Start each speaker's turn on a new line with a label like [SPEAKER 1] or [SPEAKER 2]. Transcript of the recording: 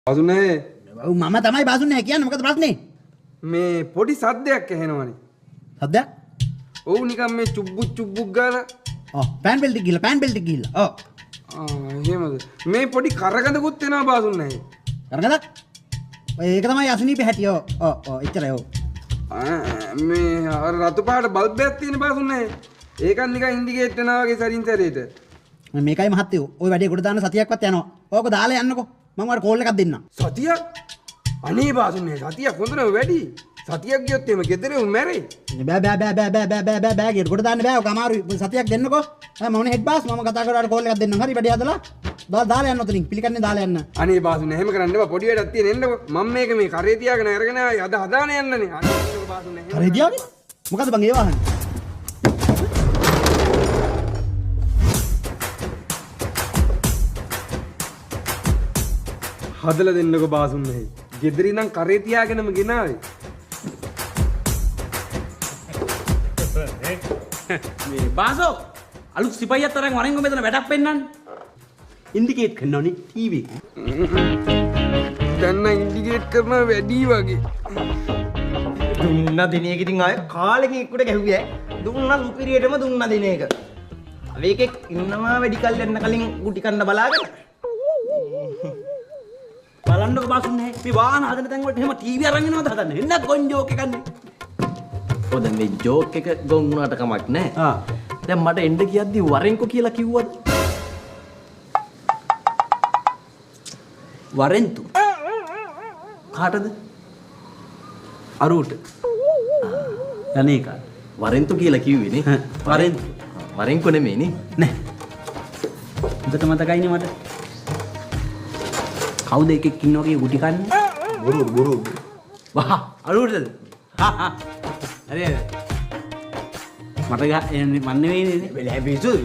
[SPEAKER 1] බාසුනේ
[SPEAKER 2] මම තමයි බාසුනේ කියන්නේ මොකද ප්‍රශ්නේ?
[SPEAKER 1] මේ පොඩි සද්දයක් ඇහෙනවනේ.
[SPEAKER 2] සද්දයක්?
[SPEAKER 1] ඔව් නිකන් මේ චුබ්බුක් ගාලා.
[SPEAKER 2] පෑන් බෙල්ට් ගිහිල්ලා.
[SPEAKER 1] එහෙමද? මේ පොඩි කරගඳකුත් එනවා බාසුනේ.
[SPEAKER 2] කරගඳක්? ඒක තමයි අසනීපේ හැටි. එච්චරයි.
[SPEAKER 1] මේ අර රතු පාට බල්බයක් තියෙන බාසුනේ. ඒකත් නිකන් ඉන්ඩිකේට් වෙනවා වගේ සරින් සැරේට.
[SPEAKER 2] මේකයි මහත්තයෝ. ওই වැඩේ කොට දාන්න සතියක්වත් යනවා. ඕක දාලා යන්නකෝ. මම වර කෝල් එකක් දෙන්නම්.
[SPEAKER 1] සතියක්? අනේ බාසුනේ සතියක් හොඳනම වැඩි. සතියක් ගියොත් එහෙම ගෙදරේ මැරෙයි.
[SPEAKER 2] බෑ ගෙට කොට දාන්න බෑ. ඔක අමාරුයි. සතියක් දෙන්නකෝ. මම හෙඩ් බාස් මම කතා කරලා කෝල් එකක් දෙන්නම්. හරි වැඩේ හදලා. දාලා යන්න උතනින්. පිළිකන්නේ දාලා යන්න.
[SPEAKER 1] අනේ බාසුනේ එහෙම කරන්න එපා. පොඩි වැඩක් තියෙන එන්නකෝ. මම මේක මේ කරේ තියාගෙන අරගෙන ආයි අද හදාන යන්නනේ. අනේ එන්නකෝ බාසුනේ.
[SPEAKER 2] කරේ තියාගෙන? මොකද බං ඒ වහන්නේ?
[SPEAKER 1] හදලා දෙන්නකෝ බාසුන්නේ. ගෙදරින් නම් කරේ තියාගෙනම ගෙනාවේ.
[SPEAKER 3] මේ බාසෝ අලුත් සිපයියක් තරම් වරෙන්ගො මෙතන වැඩක් පෙන්නන්න. ඉන්ඩිකේට් කරනවනේ ටීවී එක.
[SPEAKER 1] දැන් නම් ඉන්ඩිකේට් කරන වැඩි වගේ.
[SPEAKER 4] දුන්න දින එක ඉතින් ආය කාලෙකින් එක්කට ගැහුවේ. දුන්න සුපිරියටම දුන්න දින එක. අවේකෙක් ඉන්නවා වැඩි කල් යන්න කලින් ගුටි කන්න බලාගෙන.
[SPEAKER 3] බලන්නකො බාසුන්නේ මේ වාහන හදන තැන් වලට එහෙම ටීවී අරන් එනවද හදන්නේ? එන්න ගොන් ජෝක් එකන්නේ.
[SPEAKER 4] ඔය දැන් මේ ජෝක් එක ගොන් වුණාට කමක් නැහැ. දැන් මට එන්න කියද්දි වරෙන්කෝ කියලා කිව්වද?
[SPEAKER 3] වරෙන්තු.
[SPEAKER 4] කාටද?
[SPEAKER 3] අරුට. අනේ කාට?
[SPEAKER 4] වරෙන්තු කියලා කිව්වේ නේ.
[SPEAKER 3] වරෙන්තු.
[SPEAKER 4] වරෙන්කෝ නෙමෙයි නේ.
[SPEAKER 3] නෑ. උදේට මතකයිනේ මට. කවුද එකෙක් ඉන්නවා කිය ගුටි කන්නේ?
[SPEAKER 4] බොරු.
[SPEAKER 3] වහ අරුටද? හරි. මට මන් නෙවෙයිනේ.
[SPEAKER 4] වෙලෑ පිසුද?